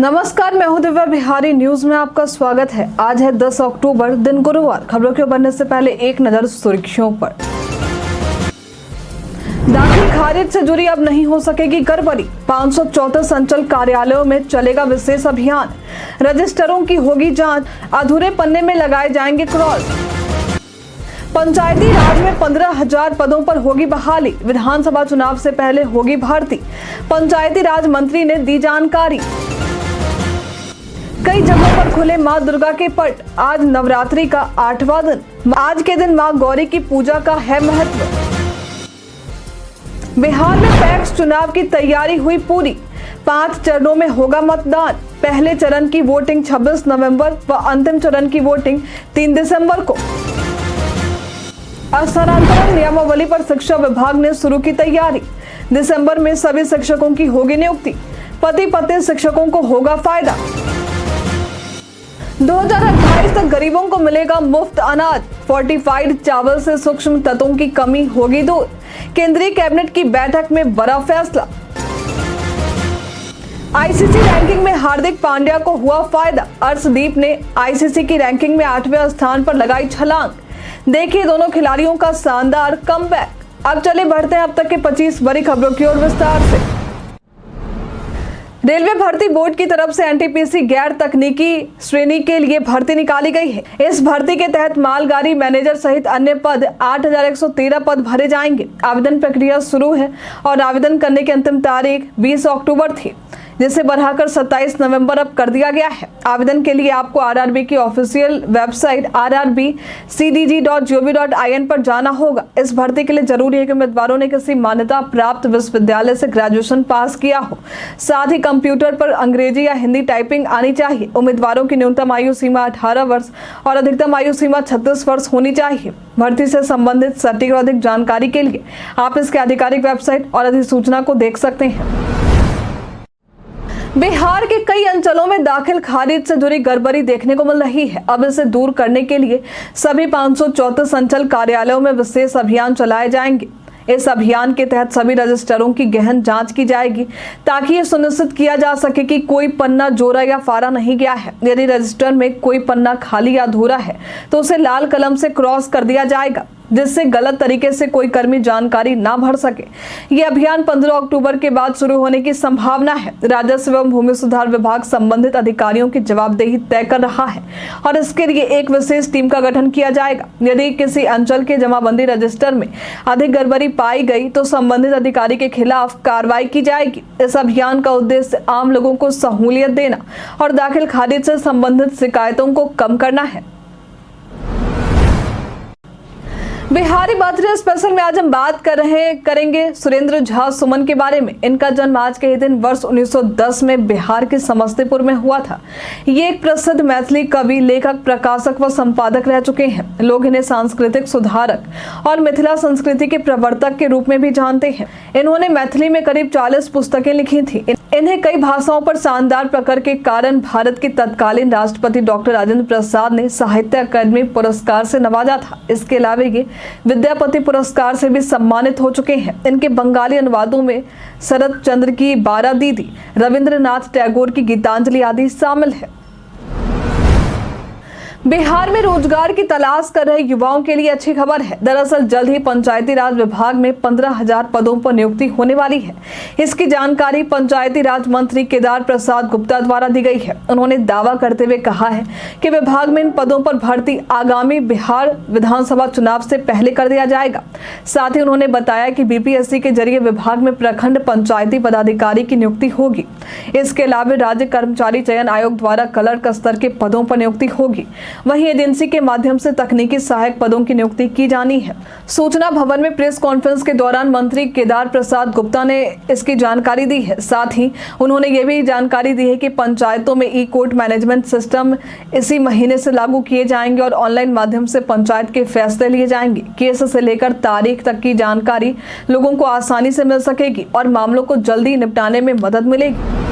नमस्कार, मैं हूं दिव्या बिहारी। न्यूज में आपका स्वागत है। आज है 10 अक्टूबर, दिन गुरुवार। खबरों के बढ़ने से पहले एक नजर सुर्खियों पर। दाखिल खारिज से जुड़ी अब नहीं हो सकेगी गड़बड़ी। 534 अंचल कार्यालयों में चलेगा विशेष अभियान। रजिस्टरों की होगी जांच, अधूरे पन्ने में लगाए जाएंगे क्रॉस। पंचायती राज में 15,000 पदों पर होगी बहाली। विधानसभा चुनाव से पहले होगी भर्ती। पंचायती राज मंत्री ने दी जानकारी। कई जगहों पर खुले मां दुर्गा के पट। आज नवरात्रि का 8वां दिन। आज के दिन मां गौरी की पूजा का है महत्व। बिहार में पैक्स चुनाव की तैयारी हुई पूरी। 5 चरणों में होगा मतदान। पहले चरण की वोटिंग 26 नवंबर व अंतिम चरण की वोटिंग 3 दिसंबर को। स्थानांतरण नियमावली पर शिक्षा विभाग ने शुरू की तैयारी। दिसंबर में सभी शिक्षकों की होगी नियुक्ति। पति पत्नी शिक्षकों को होगा फायदा। 2028 तक गरीबों को मिलेगा मुफ्त अनाज। फोर्टिफाइड चावल से सूक्ष्म तत्वों की कमी होगी दूर। केंद्रीय कैबिनेट की बैठक में बड़ा फैसला। आईसीसी रैंकिंग में हार्दिक पांड्या को हुआ फायदा। अर्शदीप ने आईसीसी की रैंकिंग में 8वें स्थान पर लगाई छलांग। देखिए दोनों खिलाड़ियों का शानदार कमबैक। अब चले बढ़ते हैं अब तक के 25 बड़ी खबरों की ओर विस्तार से। रेलवे भर्ती बोर्ड की तरफ से एनटीपीसी गैर तकनीकी श्रेणी के लिए भर्ती निकाली गई है। इस भर्ती के तहत मालगाड़ी मैनेजर सहित अन्य पद 8,113 पद भरे जाएंगे। आवेदन प्रक्रिया शुरू है और आवेदन करने की अंतिम तारीख 20 अक्टूबर थी, जिसे बढ़ाकर 27 नवंबर अब कर दिया गया है। आवेदन के लिए आपको आरआरबी की ऑफिशियल वेबसाइट rrbcdg.gov.in पर जाना होगा। इस भर्ती के लिए जरूरी है कि उम्मीदवारों ने किसी मान्यता प्राप्त विश्वविद्यालय से ग्रेजुएशन पास किया हो। साथ ही कंप्यूटर पर अंग्रेजी या हिंदी टाइपिंग आनी चाहिए। उम्मीदवारों की न्यूनतम आयु सीमा 18 वर्ष और अधिकतम आयु सीमा 36 वर्ष होनी चाहिए। भर्ती से संबंधित सटीक और अधिक जानकारी के लिए आप इसके आधिकारिक वेबसाइट और अधिसूचना को देख सकते हैं। बिहार के कई अंचलों में दाखिल खारिज से जुड़ी गड़बड़ी देखने को मिल रही है। अब इसे दूर करने के लिए सभी 534 अंचल कार्यालयों में विशेष अभियान चलाए जाएंगे। इस अभियान के तहत सभी रजिस्टरों की गहन जांच की जाएगी ताकि ये सुनिश्चित किया जा सके कि कोई पन्ना जोड़ा या फाड़ा नहीं गया है। यदि रजिस्टर में कोई पन्ना खाली या अधूरा है तो उसे लाल कलम से क्रॉस कर दिया जाएगा, जिससे गलत तरीके से कोई कर्मी जानकारी ना भर सके। ये अभियान 15 अक्टूबर के बाद शुरू होने की संभावना है। राजस्व एवं भूमि सुधार विभाग संबंधित अधिकारियों की जवाबदेही तय कर रहा है और इसके लिए एक विशेष टीम का गठन किया जाएगा। यदि किसी अंचल के जमाबंदी रजिस्टर में अधिक गड़बड़ी पाई गई तो संबंधित अधिकारी के खिलाफ कार्रवाई की जाएगी। इस अभियान का उद्देश्य आम लोगों को सहूलियत देना और दाखिल खारिज से संबंधित शिकायतों को कम करना है। बिहारी बर्थडे स्पेशल में आज हम बात करेंगे सुरेंद्र झा सुमन के बारे में। इनका जन्म आज के ही दिन वर्ष 1910 में बिहार के समस्तीपुर में हुआ था। ये एक प्रसिद्ध मैथिली कवि, लेखक, प्रकाशक व संपादक रह चुके हैं। लोग इन्हें सांस्कृतिक सुधारक और मिथिला संस्कृति के प्रवर्तक के रूप में भी जानते हैं। इन्होंने मैथिली में करीब 40 पुस्तकें लिखी थी। इन्हें कई भाषाओं पर शानदार पकड़ के कारण भारत के तत्कालीन राष्ट्रपति डॉक्टर राजेंद्र प्रसाद ने साहित्य अकादमी पुरस्कार से नवाजा था। इसके अलावा ये विद्यापति पुरस्कार से भी सम्मानित हो चुके हैं। इनके बंगाली अनुवादों में शरद चंद्र की 12 दीदी, रविंद्रनाथ टैगोर की गीतांजलि आदि शामिल है। बिहार में रोजगार की तलाश कर रहे युवाओं के लिए अच्छी खबर है। दरअसल जल्द ही पंचायती राज विभाग में 15,000 पदों पर नियुक्ति होने वाली है। इसकी जानकारी पंचायती राज मंत्री केदार प्रसाद गुप्ता द्वारा दी गई है। उन्होंने दावा करते हुए कहा है कि विभाग में इन पदों पर भर्ती आगामी बिहार विधानसभा चुनाव से पहले कर दिया जाएगा। साथ ही उन्होंने बताया कि बीपीएससी के जरिए विभाग में प्रखंड पंचायती पदाधिकारी की नियुक्ति होगी। इसके अलावा राज्य कर्मचारी चयन आयोग द्वारा क्लर्क स्तर के पदों पर नियुक्ति होगी। वहीं एजेंसी के माध्यम से तकनीकी सहायक पदों की नियुक्ति की जानी है। सूचना भवन में प्रेस कॉन्फ्रेंस के दौरान मंत्री केदार प्रसाद गुप्ता ने इसकी जानकारी दी है। साथ ही उन्होंने ये भी जानकारी दी है कि पंचायतों में ई कोर्ट मैनेजमेंट सिस्टम इसी महीने से लागू किए जाएंगे और ऑनलाइन माध्यम से पंचायत के फैसले लिए जाएंगे। केस से लेकर तारीख तक की जानकारी लोगों को आसानी से मिल सकेगी और मामलों को जल्दी निपटाने में मदद मिलेगी।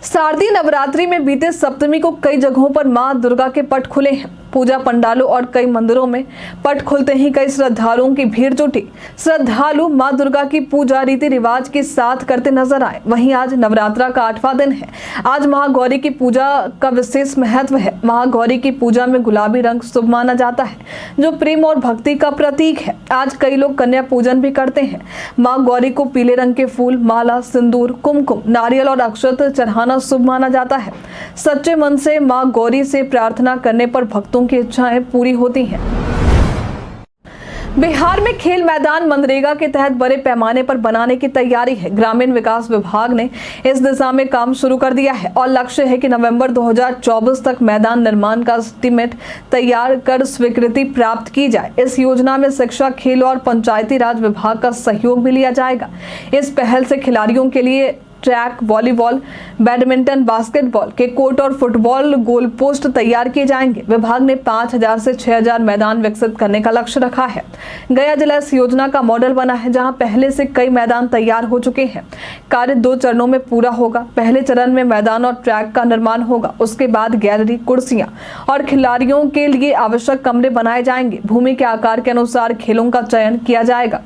शारदीय नवरात्रि में बीते सप्तमी को कई जगहों पर मां दुर्गा के पट खुले हैं। पूजा पंडालों और कई मंदिरों में पट खुलते ही कई श्रद्धालुओं की भीड़ जुटी। श्रद्धालु मां दुर्गा की पूजा रीति रिवाज के साथ करते नजर आए। वहीं आज नवरात्रा का 8वां दिन है। आज महागौरी की पूजा का विशेष महत्व है। महागौरी की पूजा में गुलाबी रंग शुभ माना जाता है, जो प्रेम और भक्ति का प्रतीक है। आज कई लोग कन्या पूजन भी करते हैं। मां गौरी को पीले रंग के फूल, माला, सिंदूर, कुमकुम, नारियल और अक्षत चढ़ाना शुभ माना जाता है। सच्चे मन से मां गौरी से प्रार्थना करने पर भक्तों की इच्छाएं पूरी होती हैं। बिहार में खेल मैदान मनरेगा के तहत बड़े पैमाने पर बनाने की तैयारी है। ग्रामीण विकास विभाग ने इस दिशा में काम शुरू कर दिया है और लक्ष्य है कि नवंबर 2024 तक मैदान निर्माण का एस्टीमेट तैयार कर स्वीकृति प्राप्त की जाए। इस योजना में शिक्षा, खेल और पंचायती राज विभाग का सहयोग भी लिया जाएगा। इस पहल से खिलाड़ियों के लिए ट्रैक, वॉलीबॉल, बैडमिंटन, बास्केटबॉल के कोर्ट और फुटबॉल गोल पोस्ट तैयार किए जाएंगे। विभाग ने 5000 से 6000 मैदान विकसित करने का लक्ष्य रखा है। गया जिला इस योजना का मॉडल बना है, जहां पहले से कई मैदान तैयार हो चुके हैं। कार्य 2 चरणों में पूरा होगा। पहले चरण में मैदान और ट्रैक का निर्माण होगा। उसके बाद गैलरी, कुर्सियां और खिलाड़ियों के लिए आवश्यक कमरे बनाए जाएंगे। भूमि के आकार के अनुसार खेलों का चयन किया जाएगा।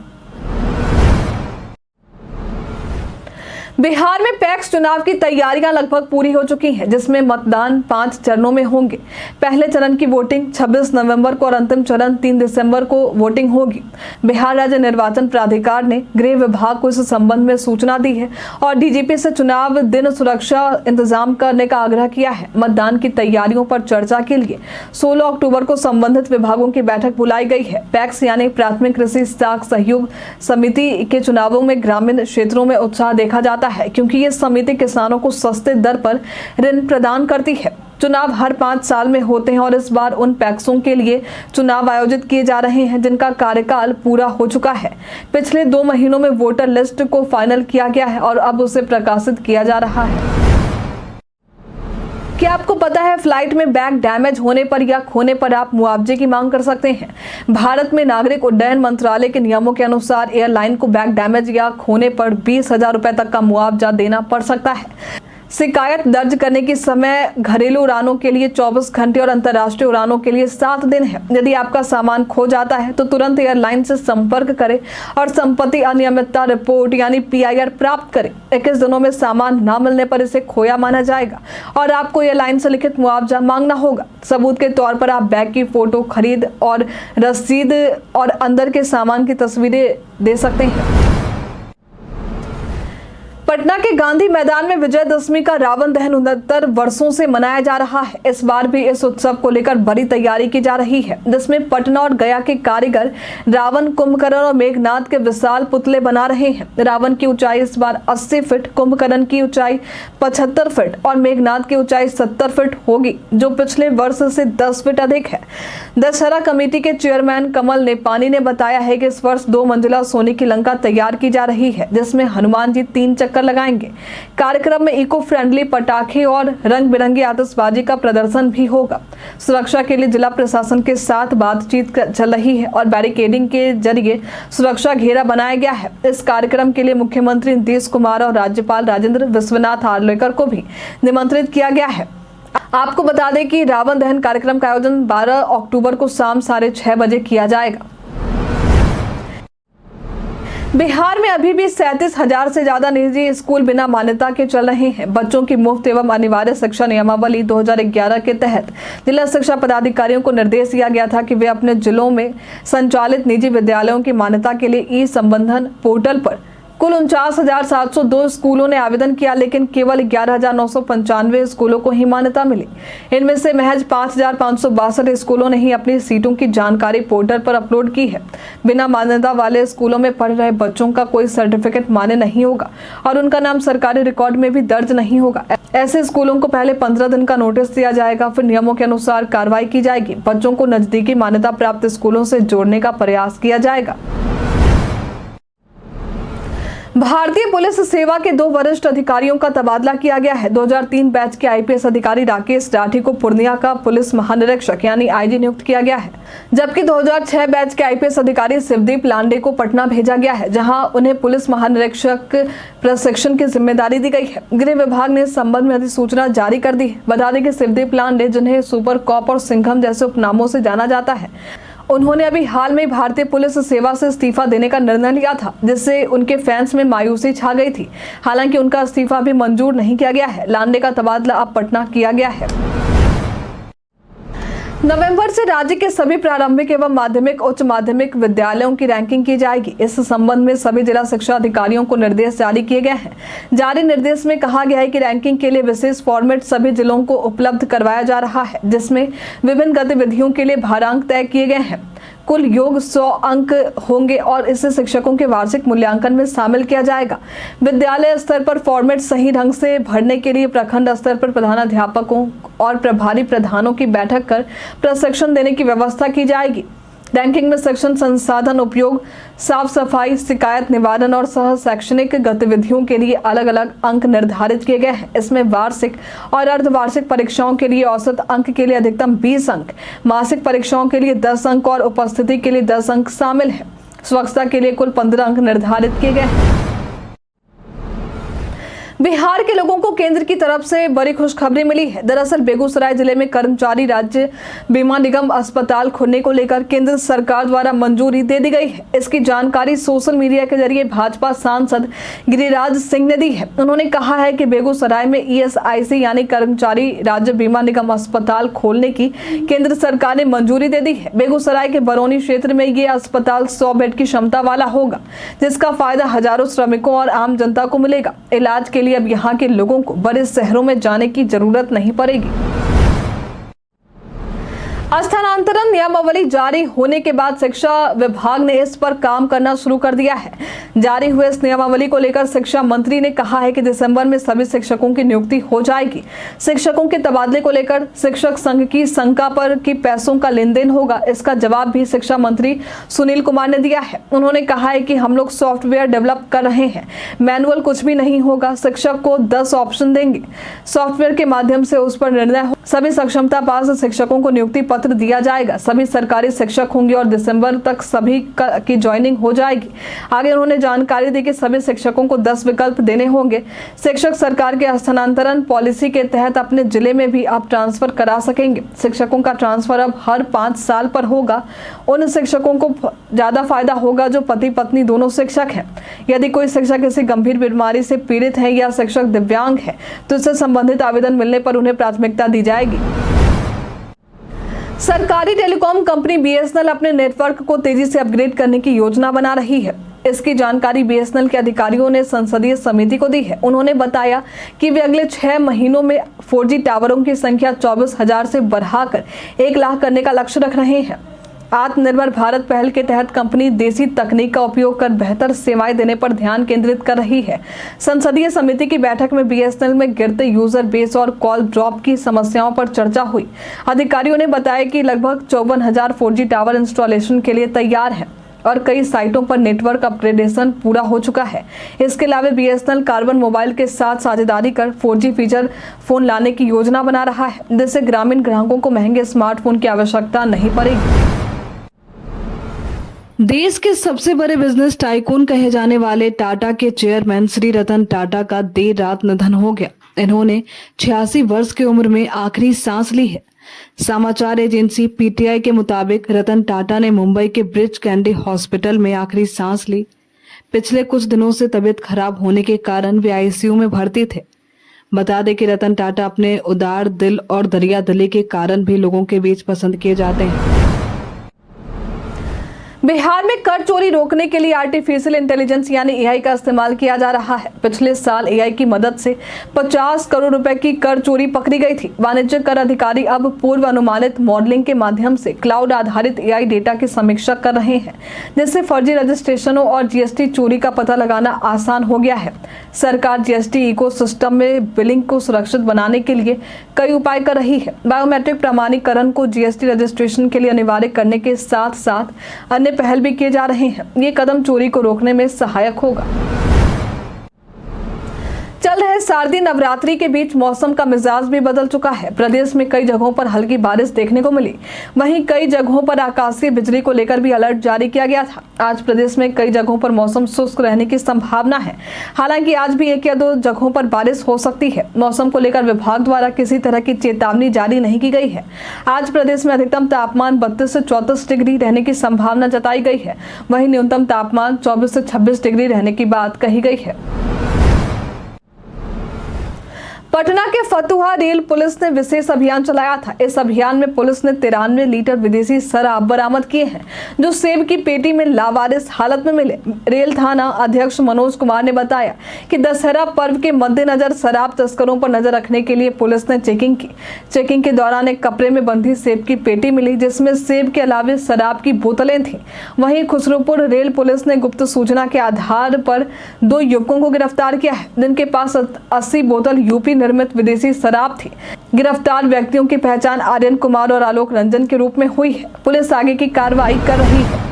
बिहार में पैक्स चुनाव की तैयारियां लगभग पूरी हो चुकी हैं, जिसमें मतदान 5 चरणों में होंगे। पहले चरण की वोटिंग 26 नवंबर को और अंतिम चरण 3 दिसंबर को वोटिंग होगी। बिहार राज्य निर्वाचन प्राधिकार ने गृह विभाग को इस संबंध में सूचना दी है और डीजीपी से चुनाव दिन सुरक्षा इंतजाम करने का आग्रह किया है। मतदान की तैयारियों पर चर्चा के लिए 16 अक्टूबर को संबंधित विभागों की बैठक बुलाई गई है। पैक्स यानी प्राथमिक कृषि साख सहयोग समिति के चुनावों में ग्रामीण क्षेत्रों में उत्साह देखा जाता है, क्योंकि ये समिति किसानों को सस्ते दर पर ऋण प्रदान करती है। चुनाव हर 5 साल में होते हैं और इस बार उन पैक्सों के लिए चुनाव आयोजित किए जा रहे हैं जिनका कार्यकाल पूरा हो चुका है। पिछले 2 महीनों में वोटर लिस्ट को फाइनल किया गया है और अब उसे प्रकाशित किया जा रहा है। क्या आपको पता है फ्लाइट में बैग डैमेज होने पर या खोने पर आप मुआवजे की मांग कर सकते हैं? भारत में नागरिक उड्डयन मंत्रालय के नियमों के अनुसार एयरलाइन को बैग डैमेज या खोने पर 20,000 रुपए तक का मुआवजा देना पड़ सकता है। शिकायत दर्ज करने की समय घरेलू उड़ानों के लिए 24 घंटे और अंतर्राष्ट्रीय उड़ानों के लिए 7 दिन है। यदि आपका सामान खो जाता है तो तुरंत एयरलाइन से संपर्क करें और संपत्ति अनियमितता रिपोर्ट यानी PIR प्राप्त करें। 21 दिनों में सामान न मिलने पर इसे खोया माना जाएगा और आपको एयरलाइन से लिखित मुआवजा मांगना होगा। सबूत के तौर पर आप बैग की फोटो, खरीद और रसीद और अंदर के सामान की तस्वीरें दे सकते हैं। पटना के गांधी मैदान में विजयदशमी का रावण दहन 69 वर्षों से मनाया जा रहा है। इस बार भी इस उत्सव को लेकर बड़ी तैयारी की जा रही है, जिसमें पटना और गया के कारीगर रावण, कुंभकर्ण और मेघनाद के विशाल पुतले बना रहे हैं। रावण की ऊंचाई इस बार 80 फीट, कुंभकर्ण की ऊंचाई 75 फीट और मेघनाद की ऊंचाई 70 फीट होगी, जो पिछले वर्ष से 10 फीट अधिक है। दशहरा कमेटी के चेयरमैन कमल नेपानी ने बताया है कि इस वर्ष 2 मंजिला सोने की लंका तैयार की जा रही है, जिसमें हनुमान जी 3 चक्कर लगाएंगे। कार्यक्रम में इको फ्रेंडली पटाखे और रंग बिरंगी आतिशबाजी का प्रदर्शन भी होगा। सुरक्षा के लिए जिला प्रशासन के साथ बातचीत चल रही है और बैरिकेडिंग के जरिए सुरक्षा घेरा बनाया गया है। इस कार्यक्रम के लिए मुख्यमंत्री नीतीश कुमार और राज्यपाल राजेंद्र विश्वनाथ आर्लेकर को भी निमंत्रित किया गया है। आपको बता दें कि रावण दहन कार्यक्रम का आयोजन 12 अक्टूबर को शाम 6:30 बजे किया जाएगा। बिहार में अभी भी 37,000 से ज्यादा निजी स्कूल बिना मान्यता के चल रहे हैं। बच्चों की मुफ्त एवं अनिवार्य शिक्षा नियमावली 2011 के तहत जिला शिक्षा पदाधिकारियों को निर्देश दिया गया था कि वे अपने जिलों में संचालित निजी विद्यालयों की मान्यता के लिए ई-संबंधन पोर्टल पर कुल 49,702 स्कूलों ने आवेदन किया, लेकिन केवल 11,995 स्कूलों को ही मान्यता मिली। इनमें से महज 5,562 स्कूलों ने ही अपनी सीटों की जानकारी पोर्टल पर अपलोड की है। बिना मान्यता वाले स्कूलों में पढ़ रहे बच्चों का कोई सर्टिफिकेट मान्य नहीं होगा और उनका नाम सरकारी रिकॉर्ड में भी दर्ज नहीं होगा। ऐसे स्कूलों को पहले 15 दिन का नोटिस दिया जाएगा, फिर नियमों के अनुसार कार्रवाई की जाएगी। बच्चों को नजदीकी मान्यता प्राप्त स्कूलों से जोड़ने का प्रयास किया जाएगा। भारतीय पुलिस सेवा के 2 वरिष्ठ अधिकारियों का तबादला किया गया है। 2003 बैच के आईपीएस अधिकारी राकेश राठी को पूर्णिया का पुलिस महानिरीक्षक यानी आईजी नियुक्त किया गया है, जबकि 2006 बैच के आईपीएस अधिकारी शिवदीप लांडे को पटना भेजा गया है, जहां उन्हें पुलिस महानिरीक्षक प्रशिक्षण की जिम्मेदारी दी गई है। गृह विभाग ने इस संबंध में अधिसूचना जारी कर दी है। बता दें कि शिवदीप लांडे, जिन्हें सुपर कॉप और सिंघम जैसे उपनामों से जाना जाता है, उन्होंने अभी हाल में भारतीय पुलिस सेवा से इस्तीफा देने का निर्णय लिया था, जिससे उनके फैंस में मायूसी छा गई थी। हालांकि उनका इस्तीफा भी मंजूर नहीं किया गया है। लांडे का तबादला अब पटना किया गया है। नवंबर से राज्य के सभी प्रारंभिक एवं माध्यमिक उच्च माध्यमिक विद्यालयों की रैंकिंग की जाएगी। इस संबंध में सभी जिला शिक्षा अधिकारियों को निर्देश जारी किए गए हैं। जारी निर्देश में कहा गया है कि रैंकिंग के लिए विशेष फॉर्मेट सभी जिलों को उपलब्ध करवाया जा रहा है, जिसमें विभिन्न गतिविधियों के लिए भारांक तय किए गए हैं। कुल योग 100 अंक होंगे और इसे शिक्षकों के वार्षिक मूल्यांकन में शामिल किया जाएगा। विद्यालय स्तर पर फॉर्मेट सही ढंग से भरने के लिए प्रखंड स्तर पर प्रधानाध्यापकों और प्रभारी प्रधानों की बैठक कर प्रशिक्षण देने की व्यवस्था की जाएगी। रैंकिंग में शिक्षण संसाधन उपयोग, साफ सफाई, शिकायत निवारण और सह शैक्षणिक गतिविधियों के लिए अलग अलग अंक निर्धारित किए गए हैं। इसमें वार्षिक और अर्धवार्षिक परीक्षाओं के लिए औसत अंक के लिए अधिकतम 20 अंक, मासिक परीक्षाओं के लिए 10 अंक और उपस्थिति के लिए 10 अंक शामिल है। स्वच्छता के लिए कुल 15 अंक निर्धारित किए गए हैं। बिहार के लोगों को केंद्र की तरफ से बड़ी खुशखबरी मिली है। दरअसल बेगूसराय जिले में कर्मचारी राज्य बीमा निगम अस्पताल खोलने को लेकर केंद्र सरकार द्वारा मंजूरी दे दी गई है। इसकी जानकारी सोशल मीडिया के जरिए भाजपा सांसद गिरिराज सिंह ने दी है। उन्होंने कहा है कि बेगूसराय में ईएसआईसी यानी कर्मचारी राज्य बीमा निगम अस्पताल खोलने की केंद्र सरकार ने मंजूरी दे दी है। बेगूसराय के बरौनी क्षेत्र में ये अस्पताल 100 बेड की क्षमता वाला होगा, जिसका फायदा हजारों श्रमिकों और आम जनता को मिलेगा। इलाज के अब यहाँ के लोगों को बड़े शहरों में जाने की जरूरत नहीं पड़ेगी। स्थानांतरण नियमावली जारी होने के बाद शिक्षा विभाग ने इस पर काम करना शुरू कर दिया है। जारी हुए इस नियमावली को लेकर शिक्षा मंत्री ने कहा है कि दिसंबर में सभी शिक्षकों की नियुक्ति हो जाएगी। शिक्षकों के तबादले को लेकर शिक्षक संघ की शंका पर कि पैसों का लेन देन होगा, इसका जवाब भी शिक्षा मंत्री सुनील कुमार ने दिया है। उन्होंने कहा है कि हम लोग सॉफ्टवेयर डेवलप कर रहे हैं, मैनुअल कुछ भी नहीं होगा। शिक्षक को 10 ऑप्शन देंगे, सॉफ्टवेयर के माध्यम से उस पर निर्णय हो। सभी सक्षमता पास शिक्षकों को नियुक्ति पत्र दिया जाएगा। सभी सरकारी शिक्षक होंगे और दिसंबर तक सभी की ज्वाइनिंग हो जाएगी। आगे उन्होंने जानकारी दी कि सभी शिक्षकों को 10 विकल्प देने होंगे। शिक्षक सरकार के हस्तांतरण पॉलिसी के तहत अपने जिले में भी अब ट्रांसफर करा सकेंगे। शिक्षकों का ट्रांसफर अब हर 5 साल पर होगा। उन शिक्षकों को ज्यादा फायदा होगा जो पति पत्नी दोनों शिक्षक हैं। यदि कोई शिक्षक किसी गंभीर बीमारी से पीड़ित है या शिक्षक दिव्यांग है तो इससे संबंधित आवेदन मिलने पर उन्हें प्राथमिकता दी जाएगी। सरकारी टेलीकॉम कंपनी बीएसएनएल अपने नेटवर्क को तेजी से अपग्रेड करने की योजना बना रही है। इसकी जानकारी बीएसएनएल के अधिकारियों ने संसदीय समिति को दी है। उन्होंने बताया कि वे अगले 6 महीनों में 4G टावरों की संख्या 24,000 से बढ़ाकर 1 लाख करने का लक्ष्य रख रहे हैं। आत्मनिर्भर भारत पहल के तहत कंपनी देसी तकनीक का उपयोग कर बेहतर सेवाएं देने पर ध्यान केंद्रित कर रही है। संसदीय समिति की बैठक में बीएसएनएल में गिरते यूजर बेस और कॉल ड्रॉप की समस्याओं पर चर्चा हुई। अधिकारियों ने बताया कि लगभग 54,000 4G टावर इंस्टॉलेशन के लिए तैयार है और कई साइटों पर नेटवर्क अपग्रेडेशन पूरा हो चुका है। इसके अलावा बीएसएनएल कार्बन मोबाइल के साथ साझेदारी कर 4G फीचर फोन लाने की योजना बना रहा है, जिससे ग्रामीण ग्राहकों को महंगे स्मार्टफोन की आवश्यकता नहीं पड़ेगी। देश के सबसे बड़े बिजनेस टाइकून कहे जाने वाले टाटा के चेयरमैन श्री रतन टाटा का देर रात निधन हो गया। इन्होंने 86 वर्ष की उम्र में आखिरी सांस ली है। समाचार एजेंसी पीटीआई के मुताबिक रतन टाटा ने मुंबई के ब्रिच कैंडी हॉस्पिटल में आखिरी सांस ली। पिछले कुछ दिनों से तबीयत खराब होने के कारण वे आईसीयू में भर्ती थे। बता दें कि रतन टाटा अपने उदार दिल और दरिया दिली के कारण भी लोगों के बीच पसंद किए जाते हैं। बिहार में कर चोरी रोकने के लिए आर्टिफिशियल इंटेलिजेंस यानी एआई का इस्तेमाल किया जा रहा है। पिछले साल एआई की मदद से 50 करोड़ रुपए की कर चोरी पकड़ी गई थी। वाणिज्य कर अधिकारी अब पूर्व अनुमानित मॉडलिंग के माध्यम से क्लाउड आधारित एआई डेटा की समीक्षा कर रहे हैं, जिससे फर्जी रजिस्ट्रेशनों और जीएसटी चोरी का पता लगाना आसान हो गया है। सरकार जीएसटी इकोसिस्टम में बिलिंग को सुरक्षित बनाने के लिए कई उपाय कर रही है। बायोमेट्रिक प्रमाणीकरण को जीएसटी रजिस्ट्रेशन के लिए अनिवार्य करने के साथ साथ अन्य पहल भी किए जा रहे हैं। ये कदम चोरी को रोकने में सहायक होगा। चल रहे शारदीय नवरात्रि के बीच मौसम का मिजाज भी बदल चुका है। प्रदेश में कई जगहों पर हल्की बारिश देखने को मिली। वहीं कई जगहों पर आकाशीय बिजली को लेकर भी अलर्ट जारी किया गया था। आज प्रदेश में कई जगहों पर मौसम शुष्क रहने की संभावना है। हालांकि आज भी 1 या 2 जगहों पर बारिश हो सकती है। मौसम को लेकर विभाग द्वारा किसी तरह की चेतावनी जारी नहीं की गई है। आज प्रदेश में अधिकतम तापमान 32 से 34 डिग्री रहने की संभावना जताई गई है। वहीं न्यूनतम तापमान 24 से 26 डिग्री रहने की बात कही गई है। पटना के फतुहा रेल पुलिस ने विशेष अभियान चलाया था। इस अभियान में पुलिस ने 93 लीटर विदेशी शराब बरामद किए हैं, जो सेब की पेटी में लावारिस हालत में मिले। रेल थाना अध्यक्ष मनोज कुमार ने बताया कि दशहरा पर्व के मद्देनजर शराब तस्करों पर नजर रखने के लिए पुलिस ने चेकिंग की। चेकिंग के दौरान एक कपड़े में बंधी सेब की पेटी मिली, जिसमें सेब के अलावा शराब की बोतलें थीं। वहीं खुसरूपुर रेल पुलिस ने गुप्त सूचना के आधार पर 2 युवकों को गिरफ्तार किया है, जिनके पास 80 बोतल यूपी निर्मित विदेशी शराब थी। गिरफ्तार व्यक्तियों की पहचान आर्यन कुमार और आलोक रंजन के रूप में हुई है। पुलिस आगे की कार्रवाई कर रही है।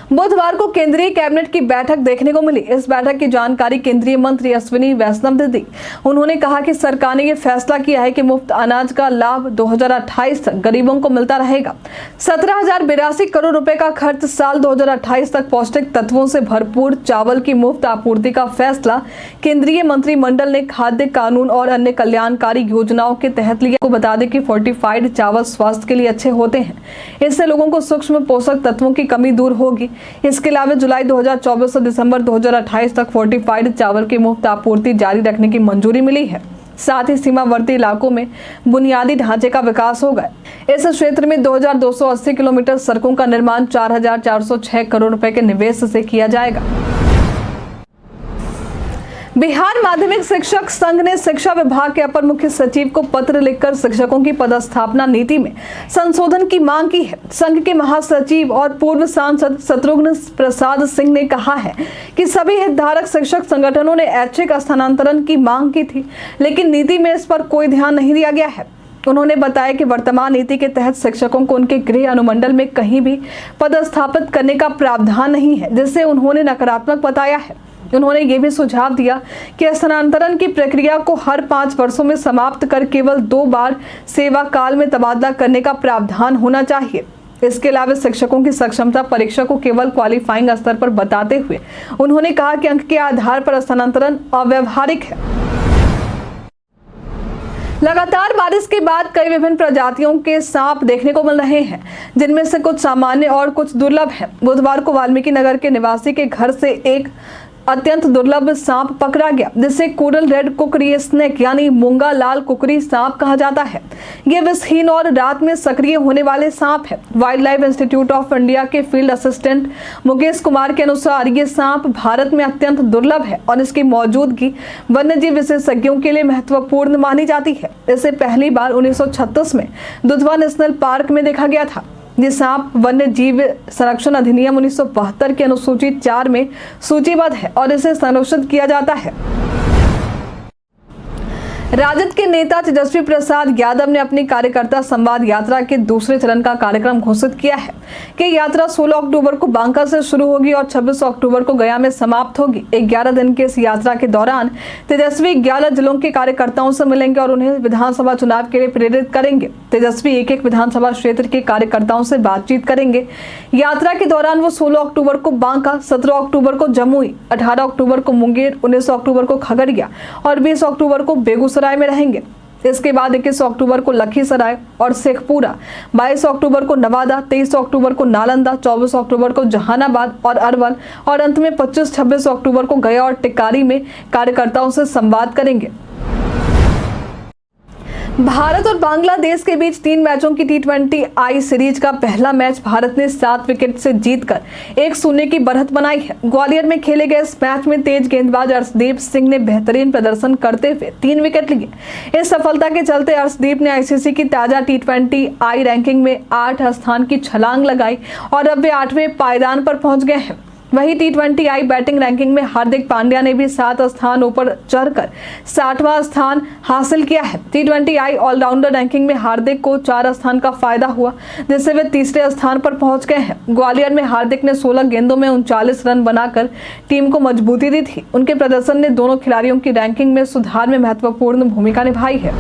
बुधवार को केंद्रीय कैबिनेट की बैठक देखने को मिली। इस बैठक की जानकारी केंद्रीय मंत्री अश्विनी वैष्णव ने दी। उन्होंने कहा कि सरकार ने यह फैसला किया है कि मुफ्त अनाज का लाभ 2028 तक गरीबों को मिलता रहेगा। 17,082 करोड़ रुपए का खर्च साल 2028 तक पौष्टिक तत्वों से भरपूर चावल की मुफ्त आपूर्ति का फैसला केंद्रीय मंत्रिमंडल ने खाद्य कानून और अन्य कल्याणकारी योजनाओं के तहत लिया। को बता दें कि फोर्टिफाइड चावल स्वास्थ्य के लिए अच्छे होते हैं। इससे लोगों को सूक्ष्म पोषक तत्वों की कमी दूर होगी। इसके अलावा जुलाई 2024 से दिसंबर 2028 तक फोर्टिफाइड चावल की मुफ्त आपूर्ति जारी रखने की मंजूरी मिली है। साथ ही सीमावर्ती इलाकों में बुनियादी ढांचे का विकास होगा। इस क्षेत्र में 2280 किलोमीटर सड़कों का निर्माण 4,406 करोड़ रुपए के निवेश से किया जाएगा। बिहार माध्यमिक शिक्षक संघ ने शिक्षा विभाग के अपर मुख्य सचिव को पत्र लिखकर शिक्षकों की पदस्थापना नीति में संशोधन की मांग की है। संघ के महासचिव और पूर्व सांसद शत्रुघ्न प्रसाद सिंह ने कहा है कि सभी हितधारक शिक्षक संगठनों ने ऐच्छिक स्थानांतरण की मांग की थी, लेकिन नीति में इस पर कोई ध्यान नहीं दिया गया है। उन्होंने बताया कि वर्तमान नीति के तहत शिक्षकों को उनके गृह अनुमंडल में कहीं भी पदस्थापित करने का प्रावधान नहीं है, जिससे उन्होंने नकारात्मक बताया है। उन्होंने ये भी सुझाव दिया कि स्थानांतरण की प्रक्रिया को हर 5 वर्षों में समाप्त कर केवल 2 बार सेवा काल में तबादला करने का प्रावधान होना चाहिए। इसके अलावा शिक्षकों की सक्षमता परीक्षा को केवल क्वालिफाइंग स्तर पर बताते हुए उन्होंने कहा कि अंक के आधार पर स्थानांतरण अव्यावहारिक है। लगातार बारिश के बाद कई विभिन्न प्रजातियों के सांप देखने को मिल रहे हैं, जिनमें से कुछ सामान्य और कुछ दुर्लभ हैं। बुधवार को वाल्मीकि नगर के निवासी के घर से एक अत्यंत दुर्लभ सांप पकड़ा गया, जिसे कोरल रेड कुकरी स्नेक यानी मूंगा लाल कुकरी सांप कहा जाता है। ये विषहीन और रात में सक्रिय होने वाले सांप है। Wild life institute of India के फील्ड असिस्टेंट मुकेश कुमार के अनुसार ये सांप भारत में अत्यंत दुर्लभ है और इसकी मौजूदगी वन्यजीव विशेषज्ञों के लिए महत्वपूर्ण मानी जाती है। इसे पहली बार 1936 में दुधवा नेशनल पार्क में देखा गया था। ये सांप वन्य जीव संरक्षण अधिनियम 1972 के अनुसूची 4 में सूचीबद्ध है और इसे संरक्षित किया जाता है। राजद के नेता तेजस्वी प्रसाद यादव ने अपनी कार्यकर्ता संवाद यात्रा के दूसरे चरण का कार्यक्रम घोषित किया है कि यात्रा 16 अक्टूबर को बांका से शुरू होगी और 26 अक्टूबर को गया में समाप्त होगी। 11 दिन की इस यात्रा के दौरान तेजस्वी 11 जिलों के कार्यकर्ताओं से मिलेंगे और उन्हें विधानसभा चुनाव के लिए प्रेरित करेंगे। तेजस्वी एक विधानसभा क्षेत्र के कार्यकर्ताओं से बातचीत करेंगे। यात्रा के दौरान वो 16 अक्टूबर को बांका, 17 अक्टूबर को जमुई, 18 अक्टूबर को मुंगेर, 19 अक्टूबर को खगड़िया और 20 अक्टूबर को बेगूसराय में रहेंगे। इसके बाद 21 अक्टूबर को लखीसराय और शेखपुरा, 22 अक्टूबर को नवादा, 23 अक्टूबर को नालंदा, 24 अक्टूबर को जहानाबाद और अरवल और अंत में 25-26 अक्टूबर को गया और टिक्कारी में कार्यकर्ताओं से संवाद करेंगे। भारत और बांग्लादेश के बीच 3 मैचों की T20 आई सीरीज का पहला मैच भारत ने 7 विकेट से जीतकर 1-0 की बढ़त बनाई है। ग्वालियर में खेले गए इस मैच में तेज गेंदबाज अर्शदीप सिंह ने बेहतरीन प्रदर्शन करते हुए 3 विकेट लिए। इस सफलता के चलते अर्शदीप ने आईसीसी की ताजा T20 आई रैंकिंग में 8 स्थान की छलांग लगाई और अब वे 8वें पायदान पर पहुंच गए हैं। वहीं T20I बैटिंग रैंकिंग में हार्दिक पांड्या ने भी 7 स्थान ऊपर चढ़कर 60वां स्थान हासिल किया है। T20I ऑलराउंडर रैंकिंग में हार्दिक को 4 स्थान का फायदा हुआ, जिससे वे तीसरे स्थान पर पहुंच गए हैं। ग्वालियर में हार्दिक ने 16 गेंदों में 39 रन बनाकर टीम को मजबूती दी थी। उनके प्रदर्शन ने दोनों खिलाड़ियों की रैंकिंग में सुधार में महत्वपूर्ण भूमिका निभाई है।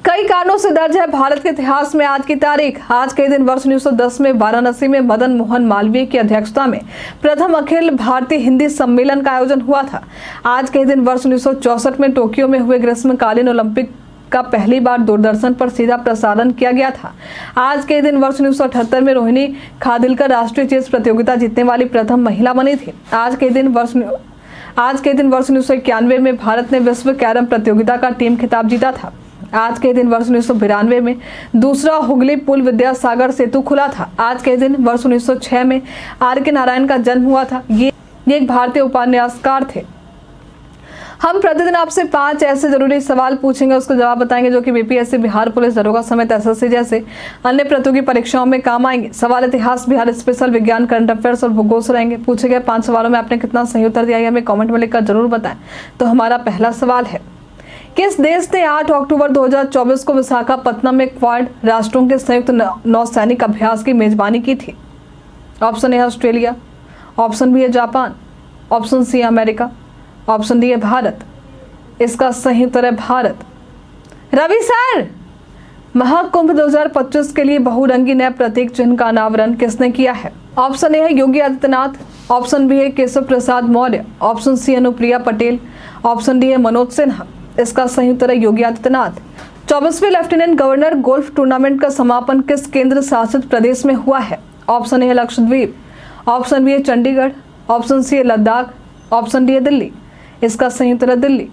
कई कारणों से दर्ज है भारत के इतिहास में आज की तारीख। आज के दिन वर्ष 1910 में वाराणसी में मदन मोहन मालवीय की अध्यक्षता में प्रथम अखिल भारतीय हिंदी सम्मेलन का आयोजन हुआ था। आज के दिन वर्ष 1964 में टोक्यो में हुए ग्रीष्मकालीन ओलंपिक का पहली बार दूरदर्शन पर सीधा प्रसारण किया गया था। आज के दिन वर्ष 1978 में रोहिणी खादिलकर राष्ट्रीय चेस प्रतियोगिता जीतने वाली प्रथम महिला बनी थी। आज के दिन वर्ष 1991 में भारत ने विश्व कैरम प्रतियोगिता का टीम खिताब जीता था। आज के दिन वर्ष 1992 में दूसरा हुगली पुल विद्यासागर सेतु खुला था। आज के दिन वर्ष 1906 में R.K. नारायण का जन्म हुआ था। ये एक भारतीय उपन्यासकार थे। हम प्रतिदिन आपसे 5 ऐसे जरूरी सवाल पूछेंगे, उसको जवाब बताएंगे जो कि बीपीएससी, बिहार पुलिस दरोगा समेत एसएससी जैसे अन्य प्रतियोगी परीक्षाओं में काम आएंगे। सवाल इतिहास, बिहार स्पेशल, विज्ञान, करंट अफेयर्स और भूगोल से रहेंगे। पूछे गए 5 सवालों में आपने कितना सही उत्तर दिया है हमें कमेंट में लिखकर जरूर बताएं। तो हमारा पहला सवाल है, किस देश ने 8 अक्टूबर 2024 को विशाखापत्तनम में क्वाड राष्ट्रों के संयुक्त नौसैनिक अभ्यास की मेजबानी की थी? ऑप्शन ए है ऑस्ट्रेलिया, ऑप्शन बी है जापान, ऑप्शन सी है अमेरिका, ऑप्शन डी है भारत। इसका सही उत्तर है भारत। रवि सर, महाकुंभ 2025 के लिए बहुरंगी नए प्रतीक चिन्ह का अनावरण किसने किया है? ऑप्शन ए है योगी आदित्यनाथ, ऑप्शन बी है Keshav Prasad Maurya, option C Anupriya Patel, option D है मनोज सिन्हा। इसका सही उत्तर है योगी आदित्यनाथ। 24वें लेफ्टिनेंट गवर्नर गोल्फ टूर्नामेंट का समापन किस केंद्र शासित प्रदेश में हुआ है? ऑप्शन ए है लक्षद्वीप, ऑप्शन बी है चंडीगढ़, ऑप्शन सी है लद्दाख, ऑप्शन डी है दिल्ली। इसका सही उत्तर है दिल्ली।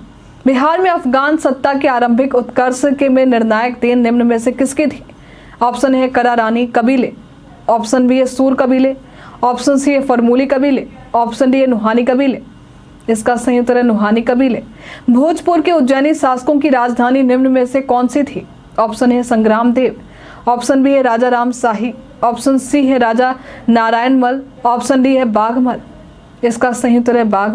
बिहार में अफगान सत्ता के आरंभिक उत्कर्ष के में निर्णायक देन निम्न में से किसकी थी? ऑप्शन ए है करारानी कबीले, ऑप्शन बी है सूर कबीले, ऑप्शन सी है फरमूली कबीले, ऑप्शन डी है नुहानी कबीले। इसका सही उत्तर है नुहानी कबीले। भोजपुर के उज्जैनी शासकों की राजधानी निम्न में से कौन सी थी? ऑप्शन ए संग्राम देव, ऑप्शन बी है राजा राम शाही, ऑप्शन सी है राजा नारायण मल, ऑप्शन डी है बाघमल। इसका सही उत्तर है बाघ।